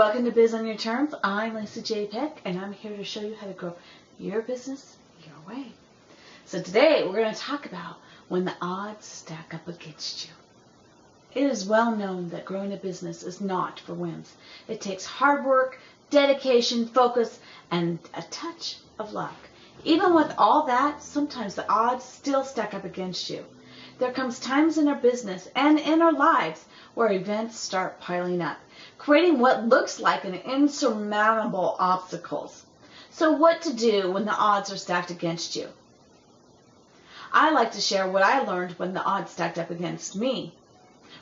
Welcome to Biz on Your Terms. I'm Lisa J. Peck, and I'm here to show you how to grow your business your way. So today we're going to talk about when the odds stack up against you. It is well known that growing a business is not for whims. It takes hard work, dedication, focus, and a touch of luck. Even with all that, sometimes the odds still stack up against you. There comes times in our business and in our lives where events start piling up, creating what looks like an insurmountable obstacles. So what to do when the odds are stacked against you? I like to share what I learned when the odds stacked up against me.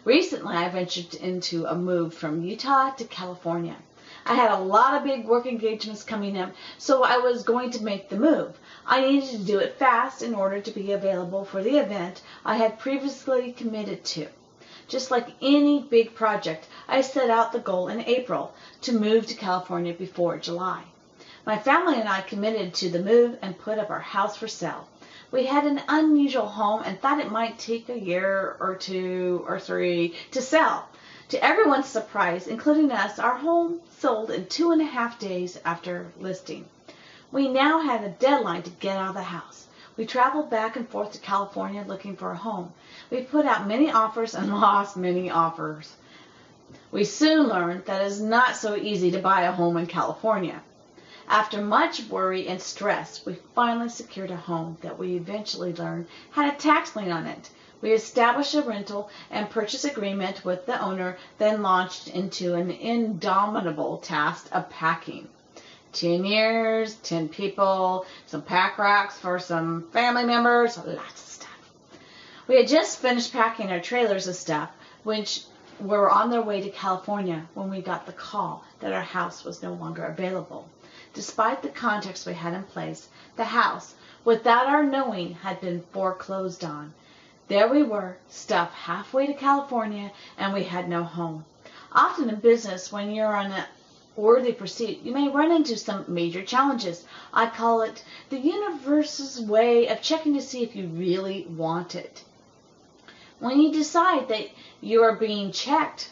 Recently, I ventured into a move from Utah to California. I had a lot of big work engagements coming up, so I was going to make the move. I needed to do it fast in order to be available for the event I had previously committed to. Just like any big project, I set out the goal in April to move to California before July. My family and I committed to the move and put up our house for sale. We had an unusual home and thought it might take a year or 2 or 3 to sell. To everyone's surprise, including us, our home sold in 2.5 days after listing. We now had a deadline to get out of the house. We traveled back and forth to California looking for a home. We put out many offers and lost many offers. We soon learned that it is not so easy to buy a home in California. After much worry and stress, we finally secured a home that we eventually learned had a tax lien on it. We established a rental and purchase agreement with the owner, then launched into an indomitable task of packing. 10 years, 10 people, some pack racks for some family members, lots of stuff. We had just finished packing our trailers of stuff, which were on their way to California when we got the call that our house was no longer available. Despite the contracts we had in place, the house, without our knowing, had been foreclosed on. There we were, stuck halfway to California, and we had no home. Often in business, when you're on a worthy pursuit, you may run into some major challenges. I call it the universe's way of checking to see if you really want it. When you decide that you are being checked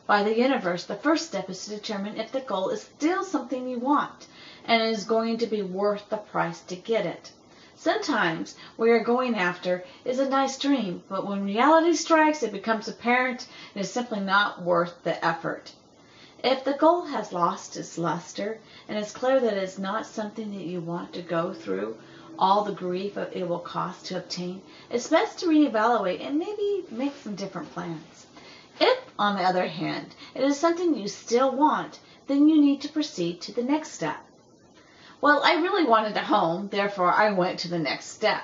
by the universe, the first step is to determine if the goal is still something you want and is going to be worth the price to get it. Sometimes what you're going after is a nice dream, but when reality strikes, it becomes apparent and is simply not worth the effort. If the goal has lost its luster and it's clear that it's not something that you want to go through all the grief it will cost to obtain, it's best to reevaluate and maybe make some different plans. If, on the other hand, it is something you still want, then you need to proceed to the next step. Well, I really wanted a home, therefore I went to the next step.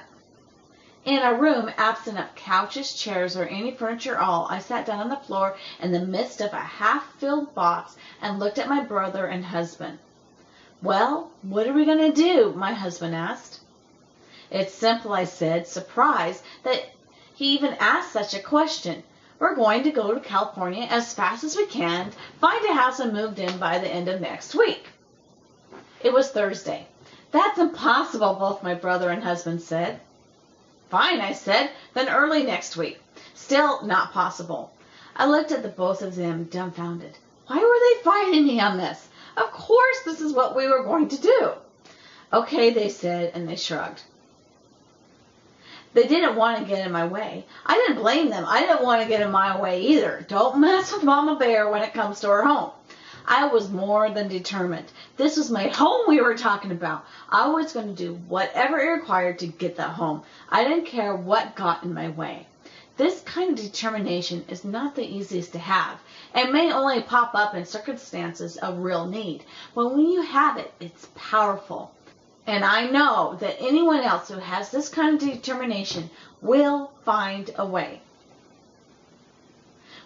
In a room absent of couches, chairs, or any furniture at all, I sat down on the floor in the midst of a half-filled box and looked at my brother and husband. "Well, what are we going to do?" my husband asked. "It's simple," I said, surprised that he even asked such a question. "We're going to go to California as fast as we can, find a house, and move in by the end of next week." It was Thursday. "That's impossible," both my brother and husband said. "Fine," I said, "then early next week." Still not possible. I looked at the both of them dumbfounded. Why were they fighting me on this? Of course this is what we were going to do. "Okay," they said, and they shrugged. They didn't want to get in my way. I didn't blame them. I didn't want to get in my way either. Don't mess with Mama Bear when it comes to her home. I was more than determined. This was my home we were talking about. I was going to do whatever it required to get that home. I didn't care what got in my way. This kind of determination is not the easiest to have and may only pop up in circumstances of real need. But when you have it, it's powerful. And I know that anyone else who has this kind of determination will find a way.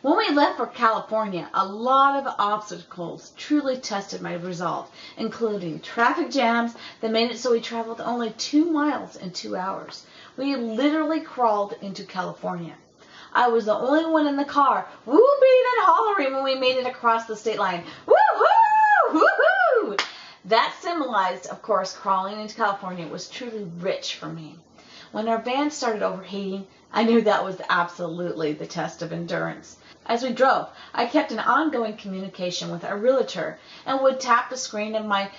When we left for California, a lot of obstacles truly tested my resolve, including traffic jams that made it so we traveled only 2 miles in 2 hours. We literally crawled into California. I was the only one in the car, whooping and hollering when we made it across the state line. Woo-hoo! Woo-hoo! That symbolized, of course, crawling into California was truly rich for me. When our van started overheating, I knew that was absolutely the test of endurance. As we drove, I kept an ongoing communication with our realtor and would tap the screen of my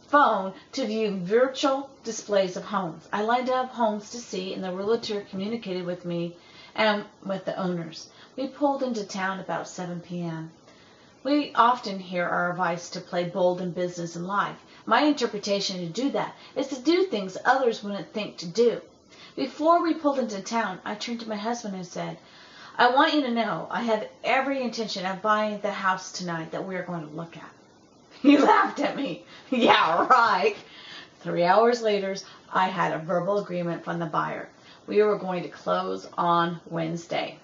phone to view virtual displays of homes. I lined up homes to see, and the realtor communicated with me and with the owners. We pulled into town about 7 p.m. We often hear our advice to play bold in business and life. My interpretation to do that is to do things others wouldn't think to do. Before we pulled into town, I turned to my husband and said, I want you to know I have every intention of buying the house tonight that we are going to look at. He laughed at me. Yeah, right. 3 hours later, I had a verbal agreement from the buyer. We were going to close on Wednesday.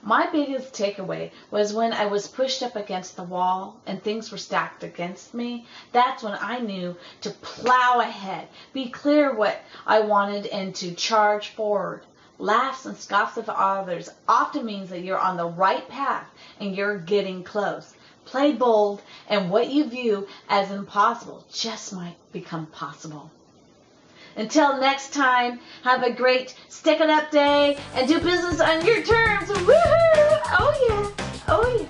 My biggest takeaway was when I was pushed up against the wall and things were stacked against me. That's when I knew to plow ahead, be clear what I wanted, and to charge forward. Laughs and scoffs of others often means that you're on the right path and you're getting close. Play bold, and what you view as impossible just might become possible. Until next time, have a great stick it up day and do business on your terms. Woohoo! Oh yeah! Oh yeah!